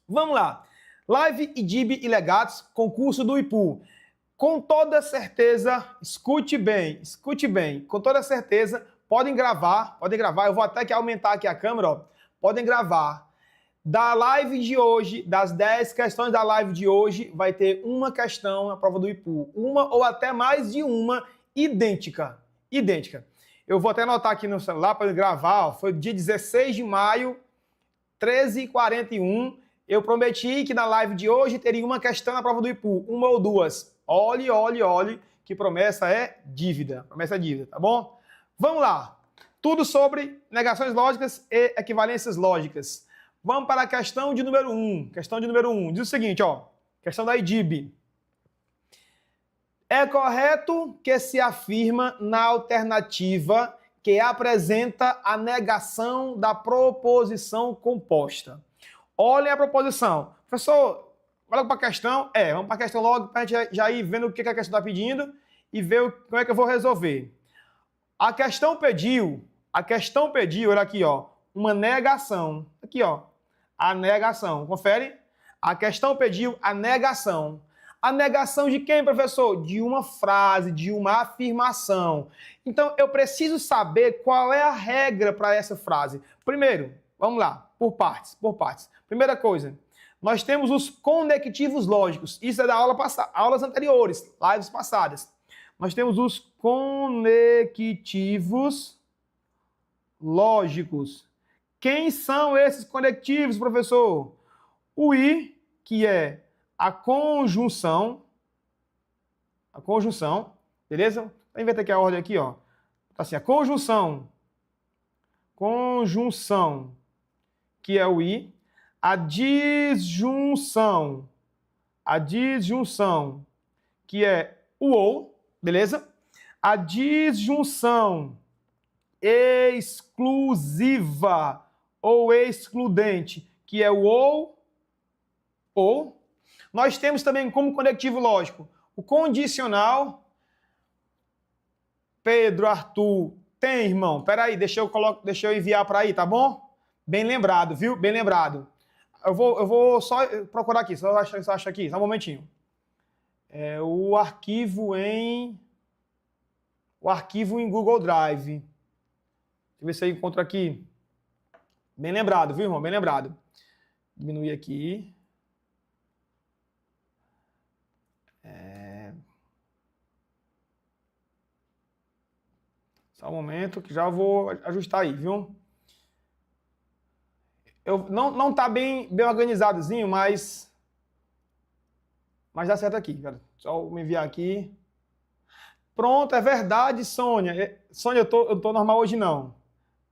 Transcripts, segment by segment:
Vamos lá. Live, IDIB e legados, concurso do IPU. Com toda certeza, escute bem, com toda certeza, podem gravar, eu vou até que aumentar aqui a câmera, ó. Podem gravar. Da live de hoje, das 10 questões da live de hoje, vai ter uma questão na prova do IPU. Uma ou até mais de uma idêntica. Eu vou até anotar aqui no celular para gravar, ó. Foi dia 16 de maio, 13h41. Eu prometi que na live de hoje teria uma questão na prova do IPU, uma ou duas. Olhe, que promessa é dívida. Tá bom? Vamos lá. Tudo sobre negações lógicas e equivalências lógicas. Vamos para a questão de número 1. Questão de número 1. Diz o seguinte, ó. Questão da IDIB. É correto que se afirma na alternativa que apresenta a negação da proposição composta. Olhem a proposição. Professor, olha para a questão. Vamos para a questão logo para a gente já ir vendo o que a questão está pedindo e ver como é que eu vou resolver. A questão pediu, olha aqui, ó, uma negação. Aqui, ó, a negação. Confere? A questão pediu a negação. A negação de quem, professor? De uma frase, de uma afirmação. Então, eu preciso saber qual é a regra para essa frase. Primeiro, vamos lá, por partes. Primeira coisa, nós temos os conectivos lógicos. Isso é da aulas anteriores, lives passadas. Nós temos os conectivos lógicos. Quem são esses conectivos, professor? O I, que é a conjunção, beleza? Vou inverter aqui a ordem aqui, ó. Tá assim, a conjunção, que é o I, a disjunção, que é o OU, beleza? A disjunção exclusiva ou excludente, que é o ou. Nós temos também como conectivo lógico o condicional. Pedro, Arthur, tem, irmão? Peraí, deixa eu enviar para aí, tá bom? Bem lembrado, viu? Bem lembrado. Eu vou só procurar aqui, só acha aqui, só um momentinho. O arquivo em Google Drive. Deixa eu ver se eu encontro aqui. Bem lembrado, viu, irmão? Bem lembrado. Diminuir aqui. Só um momento que já vou ajustar aí, viu? Não tá bem organizadozinho, mas dá certo aqui, cara. Só me enviar aqui. Pronto, é verdade, Sônia. Sônia, eu tô normal hoje não.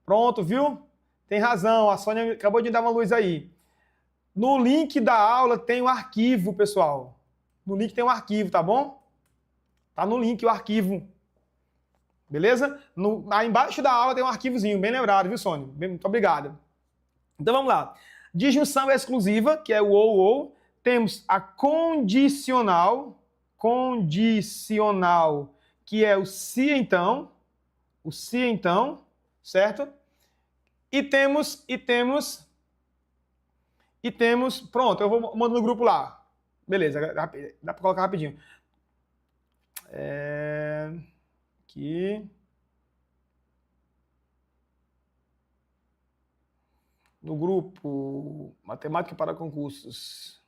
Pronto, viu? Tem razão, a Sônia acabou de dar uma luz aí. No link da aula tem o arquivo, pessoal. No link tem um arquivo, tá bom? Tá no link o arquivo. Beleza? Aí embaixo da aula tem um arquivozinho, bem lembrado, viu, Sônia? Muito obrigado. Então vamos lá. Disjunção exclusiva, que é o ou. Temos a condicional, que é o se então, certo? E temos, pronto, eu vou mandar no grupo lá. Beleza, dá para colocar rapidinho. Aqui. No grupo Matemática para Concursos.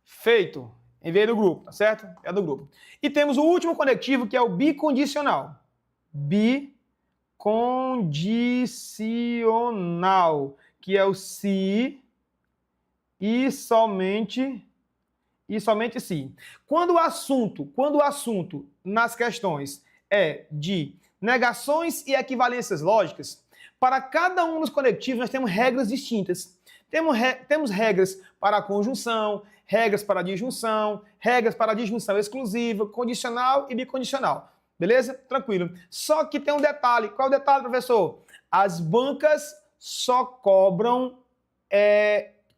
Feito. Enviei no grupo, tá certo? É do grupo. E temos o último conectivo, que é o bicondicional. Bicondicional, que é o se e somente se. Quando o assunto nas questões é de negações e equivalências lógicas, para cada um dos conectivos nós temos regras distintas. Temos regras para a conjunção, regras para a disjunção, regras para a disjunção exclusiva, condicional e bicondicional. Beleza? Tranquilo. Só que tem um detalhe. Qual é o detalhe, professor? As bancas só cobram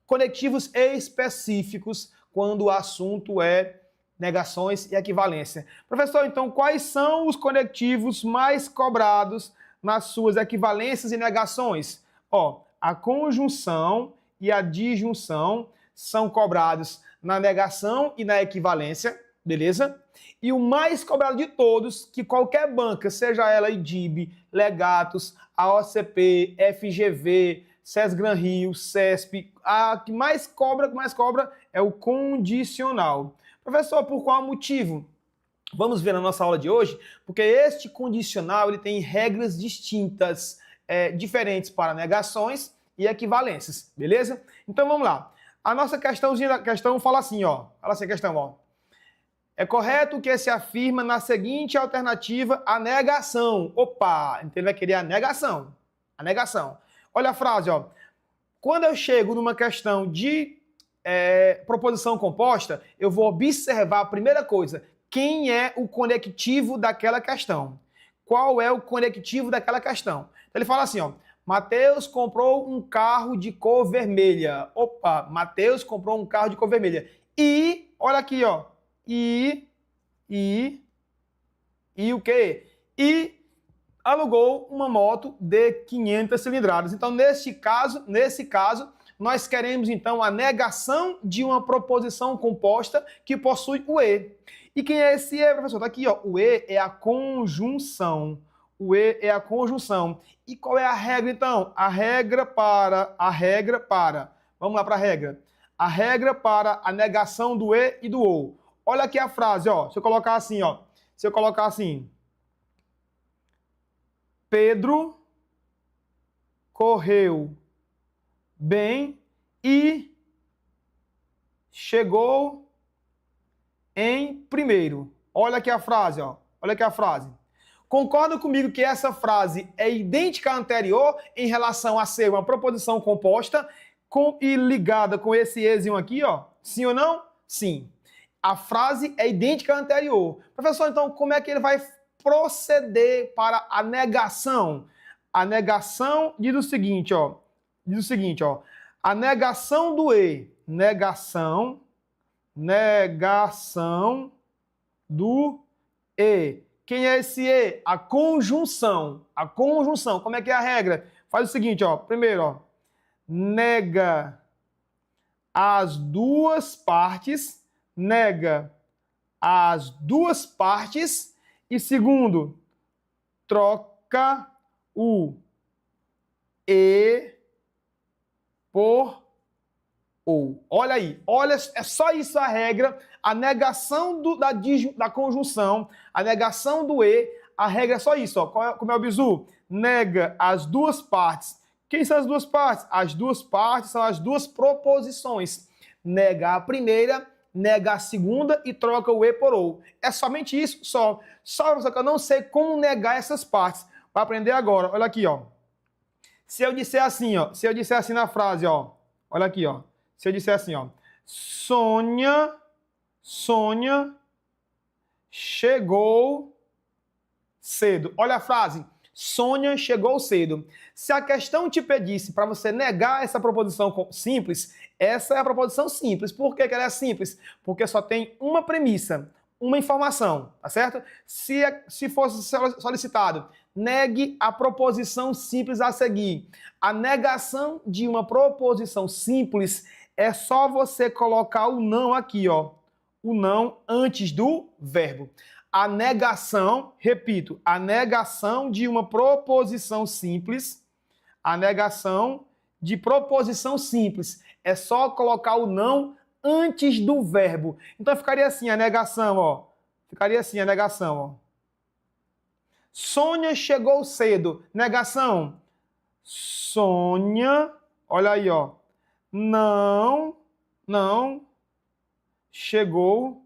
conectivos específicos quando o assunto é negações e equivalência. Professor, então, quais são os conectivos mais cobrados nas suas equivalências e negações? Ó, A conjunção e a disjunção são cobrados na negação e na equivalência, beleza? E o mais cobrado de todos, que qualquer banca, seja ela IDIB, Legatus, AOCP, FGV, SESGRAN Rio, CESP, a que mais cobra é o condicional. Professor, por qual motivo? Vamos ver na nossa aula de hoje, porque este condicional ele tem regras distintas, diferentes para negações e equivalências, beleza? Então vamos lá. A nossa questão fala assim, ó. Fala assim a questão, ó. É correto que se afirma na seguinte alternativa a negação. Opa, então ele vai querer a negação. A negação. Olha a frase, ó. Quando eu chego numa questão de proposição composta, eu vou observar a primeira coisa. Quem é o conectivo daquela questão? Qual é o conectivo daquela questão? Então ele fala assim, ó. Mateus comprou um carro de cor vermelha. Opa, Mateus comprou um carro de cor vermelha. E, olha aqui, ó. E o quê? E alugou uma moto de 500 cilindradas. Então, nesse caso, nós queremos, então, a negação de uma proposição composta que possui o E. E quem é esse E, professor? Tá aqui, ó. O E é a conjunção. O E é a conjunção. E qual é a regra, então? A regra para... Vamos lá para a regra. A regra para a negação do E e do OU. Olha aqui a frase, ó. Se eu colocar assim, ó. Se eu colocar assim. Pedro correu bem e chegou em primeiro. Olha aqui a frase, ó. Olha aqui a frase. Concorda comigo que essa frase é idêntica à anterior em relação a ser uma proposição composta e ligada com esse ezinho aqui, ó? Sim ou não? Sim. A frase é idêntica à anterior. Professor, então como é que ele vai proceder para a negação? A negação diz o seguinte, ó. A negação do E. Negação do E. Quem é esse E? A conjunção. A conjunção. Como é que é a regra? Faz o seguinte, ó. Primeiro, ó. Nega as duas partes. Nega as duas partes. E segundo, troca o E por ou. Olha aí, olha, é só isso a regra, a negação da conjunção, a negação do E, a regra é só isso, ó. Como é o bizu? Nega as duas partes. Quem são as duas partes? As duas partes são as duas proposições. Nega a primeira, nega a segunda e troca o E por ou. É somente isso, só. Só que eu não sei como negar essas partes. Vai aprender agora, olha aqui, ó. Se eu disser assim, ó, se eu disser assim na frase, ó, olha aqui, ó. Se eu disser assim, ó, Sônia chegou cedo. Olha a frase, Sônia chegou cedo. Se a questão te pedisse para você negar essa proposição simples, essa é a proposição simples. Por que que ela é simples? Porque só tem uma premissa, uma informação, tá certo? Se fosse solicitado, negue a proposição simples a seguir. A negação de uma proposição simples é só você colocar o não aqui, ó. O não antes do verbo. A negação, repito, a negação de uma proposição simples, a negação de proposição simples, é só colocar o não antes do verbo. Então ficaria assim a negação, ó. Ficaria assim a negação, ó. Sônia chegou cedo. Negação. Sônia, olha aí, ó. Não chegou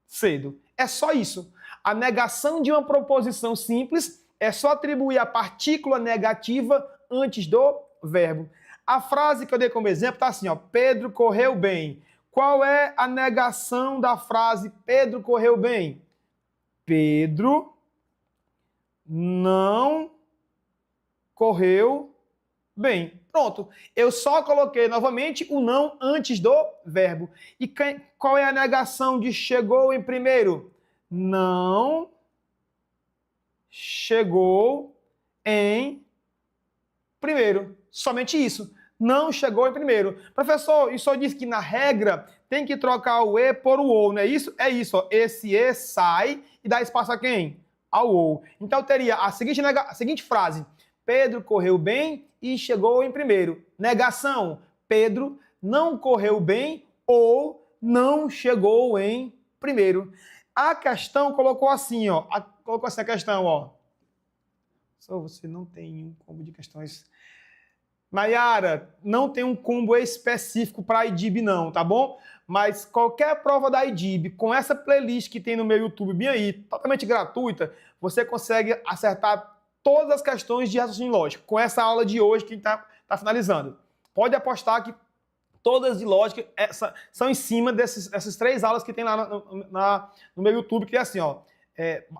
cedo. É só isso. A negação de uma proposição simples é só atribuir a partícula negativa antes do verbo. A frase que eu dei como exemplo está assim, ó. Pedro correu bem. Qual é a negação da frase Pedro correu bem? Pedro não correu bem. Pronto. Eu só coloquei novamente o não antes do verbo. E qual é a negação de chegou em primeiro? Não chegou em primeiro. Somente isso. Não chegou em primeiro. Professor, isso só diz que na regra tem que trocar o E por o OU, não é isso? É isso, ó. Esse E sai e dá espaço a quem? Ao OU. Então teria a seguinte frase. Pedro correu bem e chegou em primeiro. Negação. Pedro não correu bem ou não chegou em primeiro. A questão colocou assim, ó. Colocou essa questão, ó. Só você não tem um combo de questões. Nayara, não tem um combo específico para a IDIB não, tá bom? Mas qualquer prova da IDIB, com essa playlist que tem no meu YouTube bem aí, totalmente gratuita, você consegue acertar todas as questões de raciocínio lógico, com essa aula de hoje que está finalizando. Pode apostar que todas de lógica são em cima dessas 3 aulas que tem lá no meu YouTube, que é assim, ó,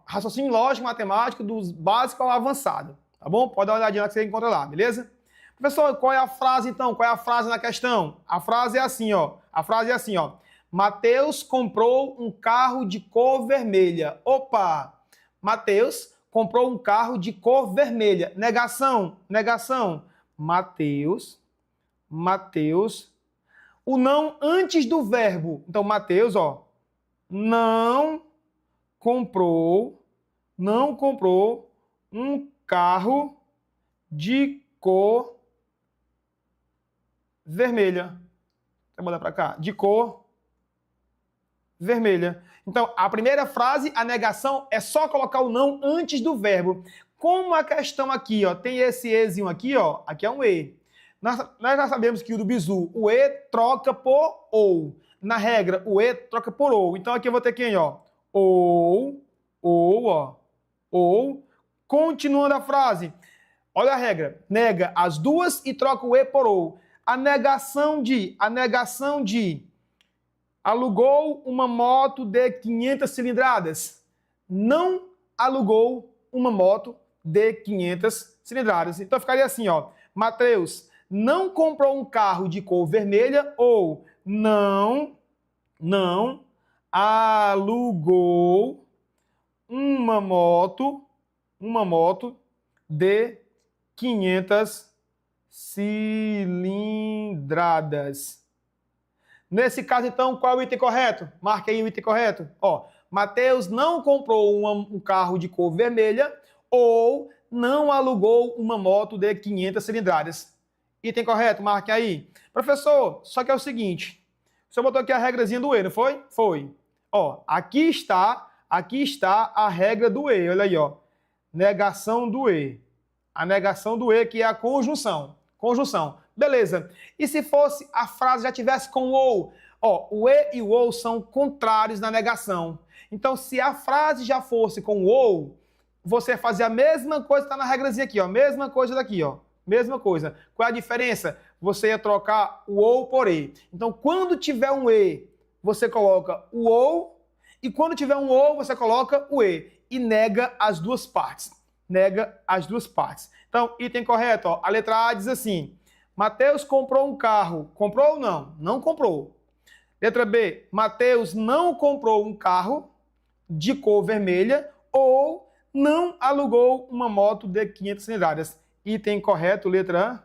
raciocínio lógico, matemático, dos básicos ao avançado, tá bom? Pode dar uma olhadinha lá que você encontra lá, beleza? Professor, qual é a frase então? Qual é a frase na questão? A frase é assim, ó. A frase é assim, ó. Mateus comprou um carro de cor vermelha. Opa! Mateus comprou um carro de cor vermelha. Negação, negação. Mateus. O não antes do verbo. Então, Mateus, ó. Não comprou um carro de cor vermelha. Vou botar para cá. De cor vermelha. Então, a primeira frase, a negação, é só colocar o não antes do verbo. Como a questão aqui, ó, tem esse ezinho aqui, ó, aqui é um e. Nós já sabemos que o do bizu, o e troca por ou. Na regra, o e troca por ou. Então, aqui eu vou ter quem, ó? Ou, ó. Ou. Continuando a frase. Olha a regra. Nega as duas e troca o e por ou. A negação de alugou uma moto de 500 cilindradas. Não alugou uma moto de 500 cilindradas. Então ficaria assim, ó. Mateus não comprou um carro de cor vermelha ou não alugou uma moto de 500 cilindradas. Nesse caso, então, qual é o item correto? Marque aí o item correto. Ó, Mateus não comprou um carro de cor vermelha ou não alugou uma moto de 500 cilindradas. Item correto, marque aí. Professor, só que é o seguinte, o senhor botou aqui a regrazinha do E, não foi? Foi. Ó, aqui está a regra do E, olha aí, ó. Negação do E. A negação do E, que é a conjunção. Conjunção. Beleza. E se fosse a frase já tivesse com o ou? Ó, o e e o ou são contrários na negação. Então, se a frase já fosse com o ou, você fazia a mesma coisa que está na regrazinha aqui, ó. Mesma coisa daqui, ó. Mesma coisa. Qual é a diferença? Você ia trocar o ou por e. Então, quando tiver um e, você coloca o ou. E quando tiver um ou, você coloca o e. E nega as duas partes. Nega as duas partes. Então, item correto, ó. A letra A diz assim: Mateus comprou um carro. Comprou ou não? Não comprou. Letra B. Mateus não comprou um carro de cor vermelha ou não alugou uma moto de 500 cilindradas. Item correto, letra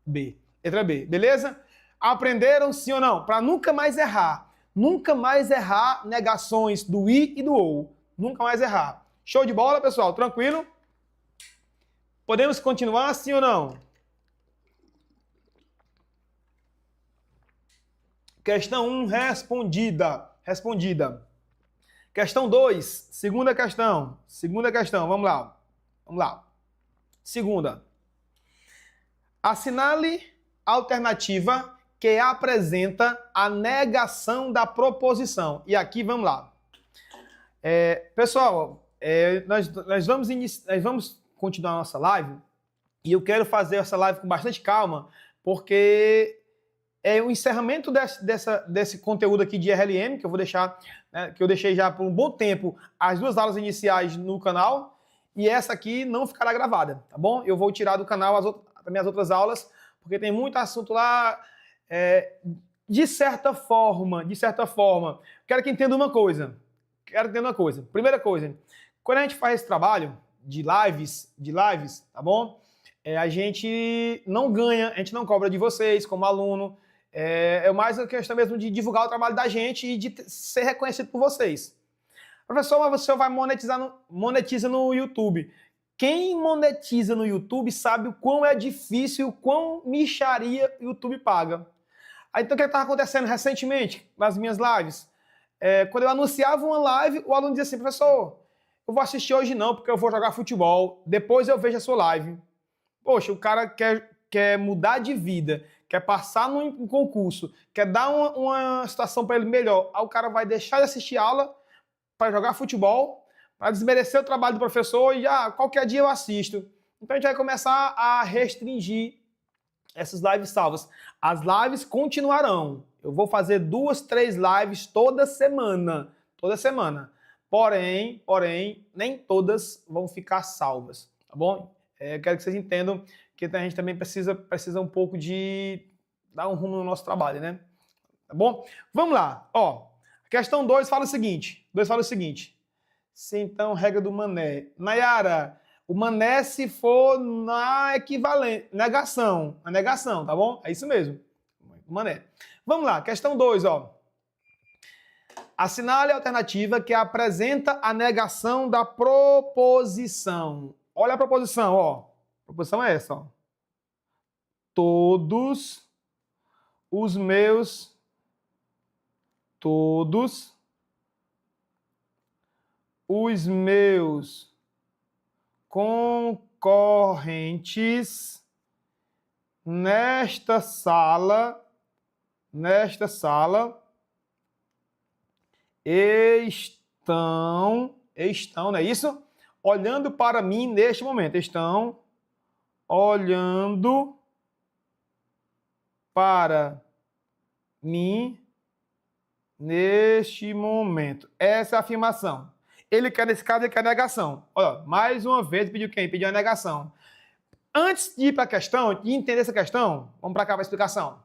B. Letra B, beleza? Aprenderam sim ou não? Para nunca mais errar. Nunca mais errar negações do i e do ou. Nunca mais errar. Show de bola, pessoal? Tranquilo? Podemos continuar sim ou não? Questão 1, respondida. Respondida. Questão 2, segunda questão. Segunda questão, vamos lá. Vamos lá. Segunda. Assinale a alternativa que apresenta a negação da proposição. E aqui, vamos lá. Pessoal, nós vamos continuar a nossa live e eu quero fazer essa live com bastante calma, porque é o encerramento desse conteúdo aqui de RLM, que eu vou deixar, né, que eu deixei já por um bom tempo as 2 aulas iniciais no canal, e essa aqui não ficará gravada, tá bom? Eu vou tirar do canal as minhas outras aulas, porque tem muito assunto lá, de certa forma, quero que entenda uma coisa. Primeira coisa, quando a gente faz esse trabalho de lives, tá bom? a gente não ganha, a gente não cobra de vocês como aluno. É mais a questão mesmo de divulgar o trabalho da gente e de ser reconhecido por vocês. Professor, mas você vai monetiza no YouTube. Quem monetiza no YouTube sabe o quão é difícil, o quão mixaria o YouTube paga. Aí, então, o que estava acontecendo recentemente nas minhas lives? Quando eu anunciava uma live, o aluno dizia assim, professor, eu vou assistir hoje não, porque eu vou jogar futebol, depois eu vejo a sua live. Poxa, o cara quer mudar de vida, quer passar num concurso, quer dar uma situação para ele melhor. Aí o cara vai deixar de assistir aula para jogar futebol, para desmerecer o trabalho do professor e qualquer dia eu assisto. Então a gente vai começar a restringir essas lives salvas. As lives continuarão. Eu vou fazer 2, 3 lives toda semana. Toda semana. Porém, nem todas vão ficar salvas. Tá bom? Quero que vocês entendam que a gente também precisa um pouco de dar um rumo no nosso trabalho, né? Tá bom? Vamos lá. Ó, questão 2 fala o seguinte. Se então, regra do mané. Nayara, o mané se for na equivalente, negação, tá bom? É isso mesmo, mané. Vamos lá, questão 2, ó. Assinale a alternativa que apresenta a negação da proposição. Olha a proposição, ó. A proposição é essa, ó. Todos os meus concorrentes nesta sala estão, não é isso? Olhando para mim neste momento. Estão olhando para mim neste momento. Essa é a afirmação. Ele quer, nesse caso, ele quer negação. Olha, mais uma vez pediu quem? Pediu a negação. Antes de ir para a questão, de entender essa questão, vamos para cá para a explicação.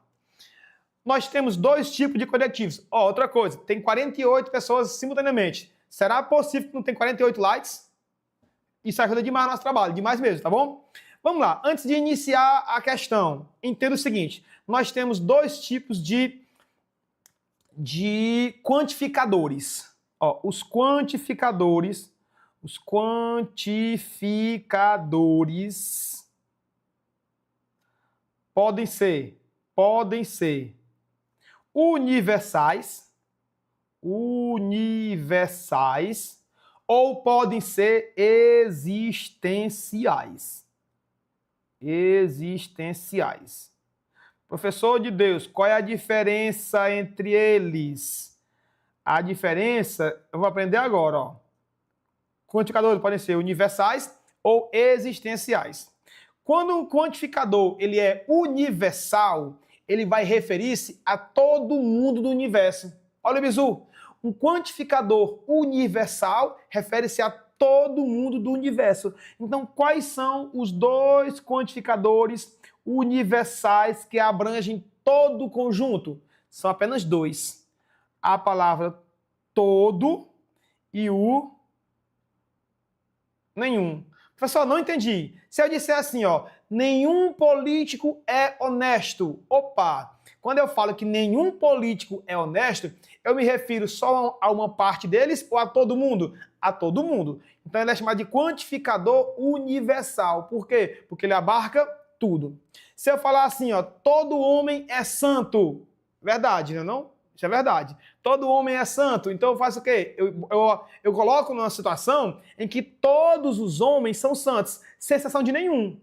Nós temos 2 tipos de conectivos. Ó, outra coisa, tem 48 pessoas simultaneamente. Será possível que não tenha 48 likes? Isso ajuda demais no nosso trabalho, demais mesmo, tá bom? Vamos lá, antes de iniciar a questão, entenda o seguinte, nós temos 2 tipos de quantificadores. Ó, os quantificadores podem ser universais ou podem ser existenciais. Professor de Deus, qual é a diferença entre eles? A diferença, eu vou aprender agora, ó. Quantificadores podem ser universais ou existenciais. Quando o quantificador ele é universal, ele vai referir-se a todo mundo do universo. Olha o bizu. Um quantificador universal refere-se a todo mundo do universo. Então, quais são os 2 quantificadores universais que abrangem todo o conjunto? São apenas 2. A palavra todo e o nenhum. Professor, não entendi. Se eu disser assim, ó, nenhum político é honesto. Opa! Quando eu falo que nenhum político é honesto, eu me refiro só a uma parte deles ou a todo mundo? A todo mundo. Então ele é chamado de quantificador universal. Por quê? Porque ele abarca tudo. Se eu falar assim, ó, todo homem é santo. Verdade, não? Isso é verdade. Todo homem é santo. Então eu faço o quê? Eu coloco numa situação em que todos os homens são santos, sem exceção de nenhum.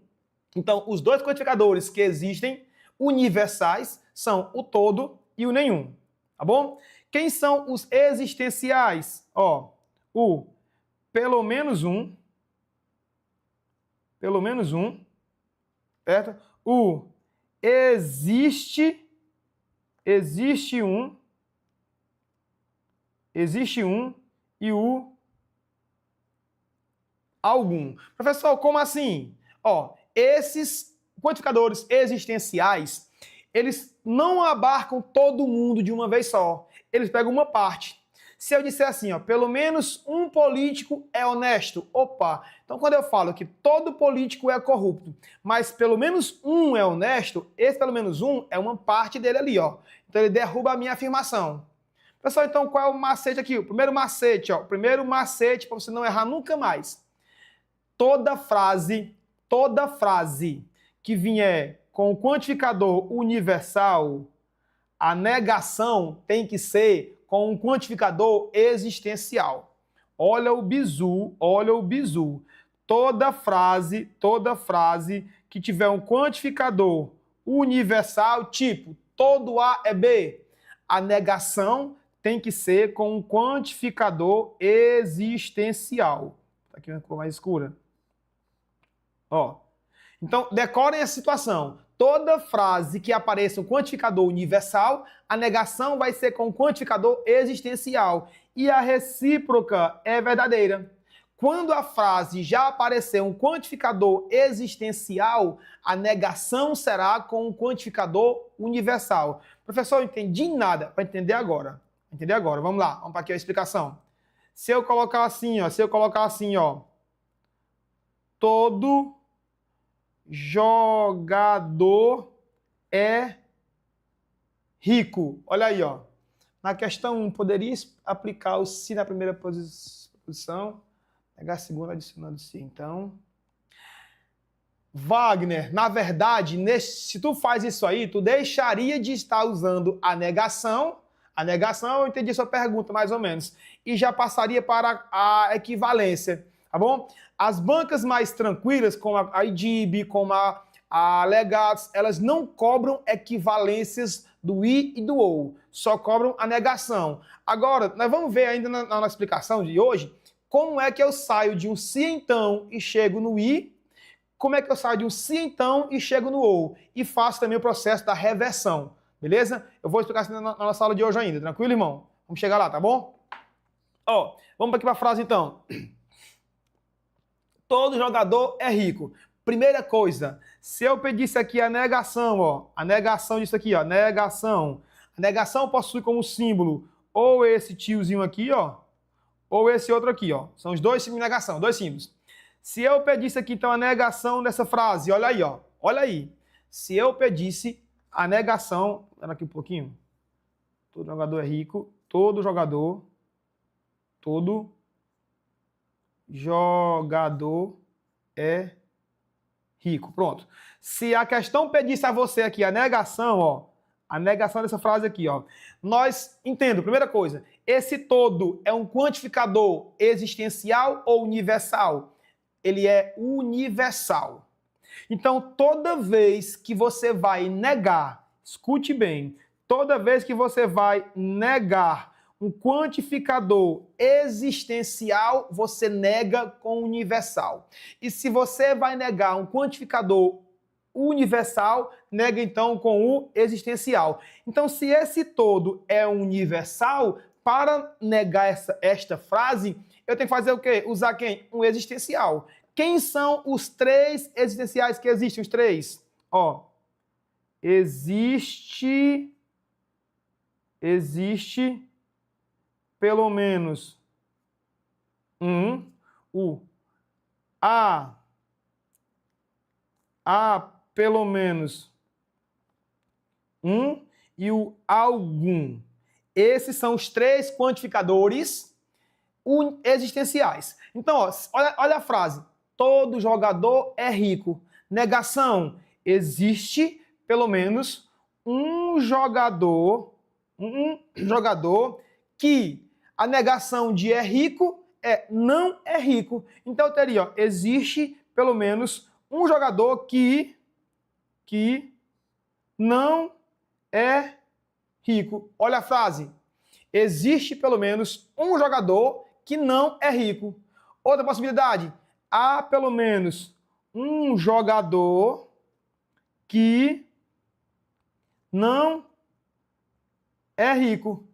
Então, os 2 quantificadores que existem, universais, são o todo e o nenhum. Tá bom? Quem são os existenciais? Ó, o pelo menos um, certo? O existe um e o algum. Professor, como assim? Ó, esses quantificadores existenciais, eles não abarcam todo mundo de uma vez só. Eles pegam uma parte. Se eu disser assim, ó, pelo menos um político é honesto, opa, então quando eu falo que todo político é corrupto, mas pelo menos um é honesto, esse pelo menos um é uma parte dele ali, ó. Então ele derruba a minha afirmação. Pessoal, então qual é o macete aqui? O primeiro macete, ó, o primeiro macete para você não errar nunca mais. Toda frase que vier com o quantificador universal, a negação tem que ser com um quantificador existencial. Olha o bizu, olha o bizu. Toda frase que tiver um quantificador universal, tipo, todo A é B, a negação tem que ser com um quantificador existencial. Tá aqui uma cor mais escura. Ó. Então, decorem a situação. Toda frase que apareça um quantificador universal, a negação vai ser com um quantificador existencial. E a recíproca é verdadeira. Quando a frase já aparecer um quantificador existencial, a negação será com um quantificador universal. Professor, eu não entendi nada. Para entender agora. Entender agora. Vamos lá. Vamos para aqui a explicação. Se eu colocar assim, ó. Todo jogador é rico. Olha aí, ó. Na questão 1, poderia aplicar o se na primeira posição, pegar a segunda adicionando se. Então, Wagner, na verdade, se tu faz isso aí, tu deixaria de estar usando a negação. A negação, eu entendi sua pergunta, mais ou menos. E já passaria para a equivalência. Tá bom? As bancas mais tranquilas, como a IDIB, como a Legados, elas não cobram equivalências do I e do OU, só cobram a negação. Agora, nós vamos ver ainda na nossa explicação de hoje, como é que eu saio de um se então e chego no I, como é que eu saio de um se então e chego no OU, e faço também o processo da reversão, beleza? Eu vou explicar isso na nossa aula de hoje ainda, tranquilo, irmão? Vamos chegar lá, tá bom? Ó, vamos aqui para a frase então. Todo jogador é rico. Primeira coisa, se eu pedisse aqui a negação, ó, a negação disso aqui, ó, negação. A negação possui como símbolo ou esse tiozinho aqui, ó, ou esse outro aqui, ó. São os dois símbolos de negação, dois símbolos. Se eu pedisse aqui, então, a negação dessa frase, olha aí, ó, olha aí. Se eu pedisse a negação, olha aqui um pouquinho. Todo jogador é rico, todo jogador é rico. Pronto. Se a questão pedisse a você aqui a negação, ó, a negação dessa frase aqui, ó, nós entendo, primeira coisa, esse todo é um quantificador existencial ou universal? Ele é universal. Então, toda vez que você vai negar, escute bem, toda vez que você vai negar um quantificador existencial, você nega com universal. E se você vai negar um quantificador universal, nega então com o existencial. Então, se esse todo é universal, para negar esta frase, eu tenho que fazer o quê? Usar quem? Um existencial. Quem são os três existenciais que existem? Os três? Ó, existe pelo menos pelo menos e o algum. Esses são os três quantificadores existenciais. Então, ó, olha a frase. Todo jogador é rico. Negação. Existe pelo menos um jogador que a negação de é rico é não é rico. Então eu teria, ó, existe pelo menos um jogador que não é rico. Olha a frase. Existe pelo menos um jogador que não é rico. Outra possibilidade. Há pelo menos um jogador que não é rico.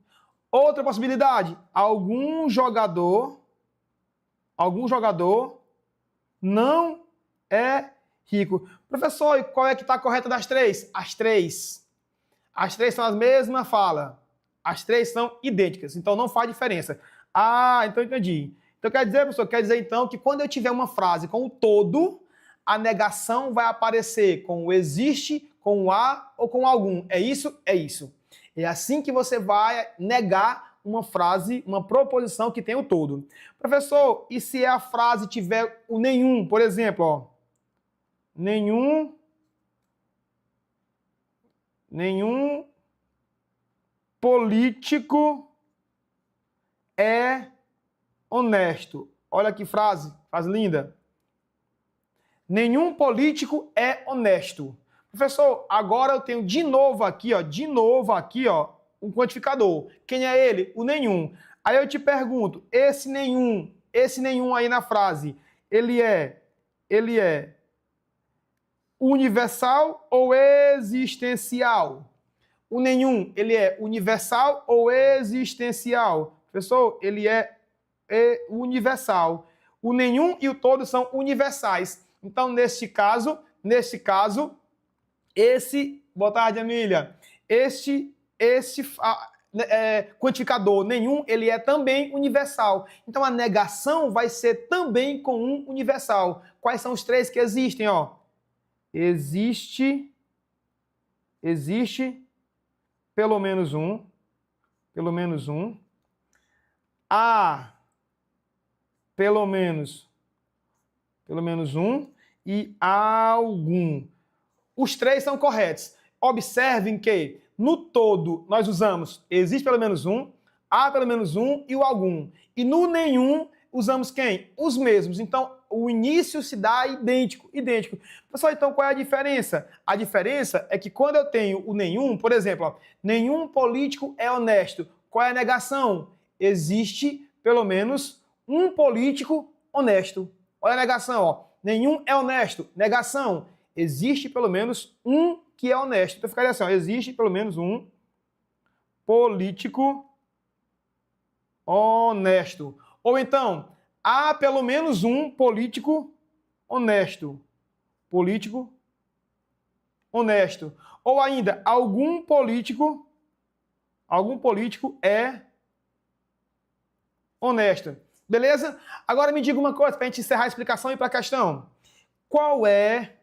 Outra possibilidade, algum jogador não é rico. Professor, e qual é que está correta das três? As três. As três são as mesmas, fala. As três são idênticas, então não faz diferença. Ah, então entendi. Então quer dizer, professor, quer dizer então que quando eu tiver uma frase com o todo, a negação vai aparecer com o existe, com o há ou com algum. É isso? É isso. É assim que você vai negar uma frase, uma proposição que tem o todo. Professor, e se a frase tiver o nenhum, por exemplo, ó, nenhum político é honesto. Olha que frase linda. Nenhum político é honesto. Professor, agora eu tenho de novo aqui, ó, um quantificador. Quem é ele? O nenhum. Aí eu te pergunto, esse nenhum aí na frase, ele é universal ou existencial? O nenhum, ele é universal ou existencial? Professor, ele é universal. O nenhum e o todo são universais. Então, neste caso, boa tarde, Emília, quantificador nenhum, ele é também universal. Então, a negação vai ser também com um universal. Quais são os três que existem? Ó? Existe pelo menos um. Há pelo menos um e algum. Os três são corretos. Observem que no todo nós usamos existe pelo menos um, há pelo menos um e o algum. E no nenhum usamos quem? Os mesmos. Então, o início se dá idêntico. Pessoal, então qual é a diferença? A diferença é que quando eu tenho o nenhum, por exemplo, ó, nenhum político é honesto. Qual é a negação? Existe pelo menos um político honesto. Olha a negação, ó. Nenhum é honesto. Negação. Existe pelo menos um que é honesto. Então ficaria assim, ó. Existe pelo menos um político honesto. Ou então, há pelo menos um político honesto. Ou ainda, algum político é honesto. Beleza? Agora me diga uma coisa, para a gente encerrar a explicação e ir para a questão. Qual é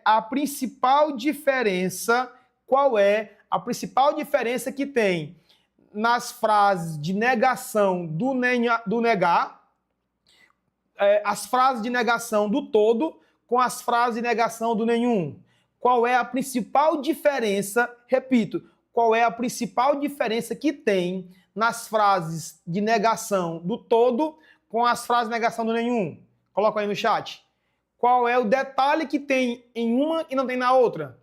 a principal diferença? Qual é a principal diferença que tem nas frases de negação do negar, as frases de negação do todo com as frases de negação do nenhum? Qual é a principal diferença? Repito, qual é a principal diferença que tem nas frases de negação do todo com as frases de negação do nenhum? Coloca aí no chat. Qual é o detalhe que tem em uma e não tem na outra?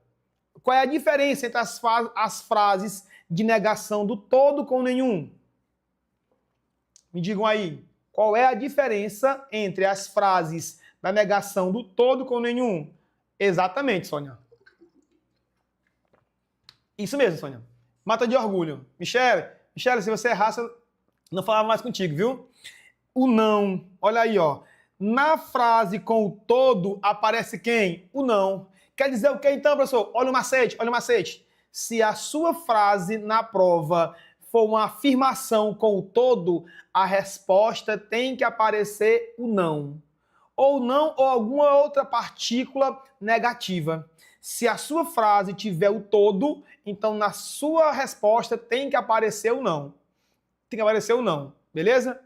Qual é a diferença entre as frases de negação do todo com o nenhum? Me digam aí. Qual é a diferença entre as frases da negação do todo com o nenhum? Exatamente, Sônia. Isso mesmo, Sônia. Mata de orgulho. Michele, se você errasse, eu não falava mais contigo, viu? O não. Olha aí, ó. Na frase com o todo aparece quem? O não. Quer dizer o que então, professor? Olha o macete. Se a sua frase na prova for uma afirmação com o todo, a resposta tem que aparecer o não. Ou não, ou alguma outra partícula negativa. Se a sua frase tiver o todo, então na sua resposta tem que aparecer o não. Beleza?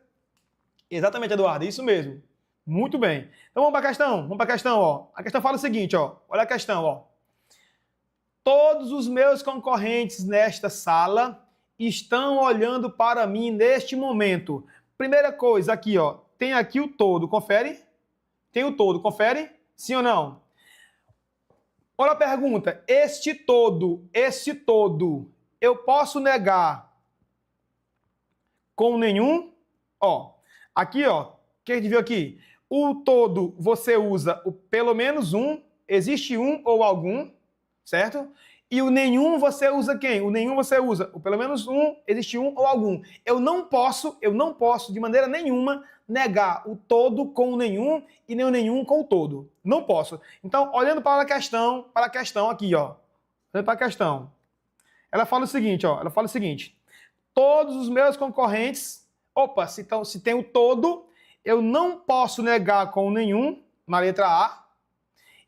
Exatamente, Eduardo, isso mesmo. Muito bem. Então vamos para a questão, ó. A questão fala o seguinte, ó. Olha a questão, ó. Todos os meus concorrentes nesta sala estão olhando para mim neste momento. Primeira coisa aqui, ó. Tem aqui o todo, confere? Tem o todo, confere? Sim ou não? Olha a pergunta. Este todo, eu posso negar com nenhum? Ó, aqui, ó. Quem viu aqui? O todo você usa o pelo menos um, existe um ou algum, certo? E o nenhum você usa quem? O nenhum você usa o pelo menos um, existe um ou algum. Eu não posso de maneira nenhuma negar o todo com o nenhum e nem o nenhum com o todo. Não posso. Então, olhando para a questão aqui, ó. Olhando para a questão. Ela fala o seguinte, ó. todos os meus concorrentes... Opa, se tem o todo, eu não posso negar com nenhum, na letra A,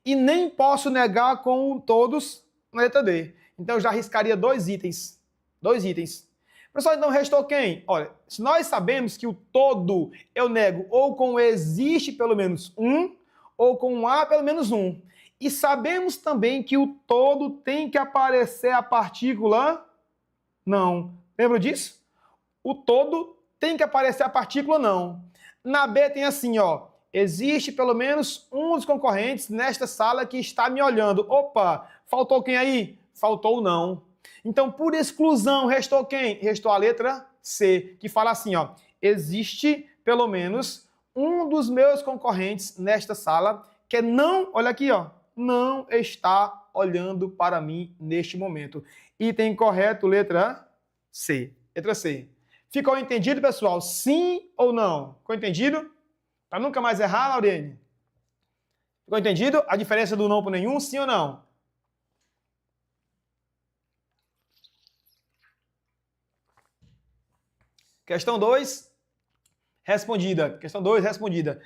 e nem posso negar com todos, na letra D. Então, eu já arriscaria dois itens. Pessoal, então restou quem? Olha, se nós sabemos que o todo eu nego ou com existe pelo menos um, ou com há pelo menos um. E sabemos também que o todo tem que aparecer a partícula não. Lembra disso? O todo tem que aparecer a partícula não. Na B tem assim, ó. Existe pelo menos um dos concorrentes nesta sala que está me olhando. Opa, faltou quem aí? Faltou o não. Então, por exclusão, restou quem? Restou a letra C, que fala assim, ó. Existe pelo menos um dos meus concorrentes nesta sala que não, olha aqui, ó, não está olhando para mim neste momento. Item correto, letra C. Letra C. Ficou entendido, pessoal? Sim ou não? Ficou entendido? Para nunca mais errar, Lauriane? Ficou entendido? A diferença do não por nenhum, sim ou não? Questão 2, respondida. Questão 2, respondida.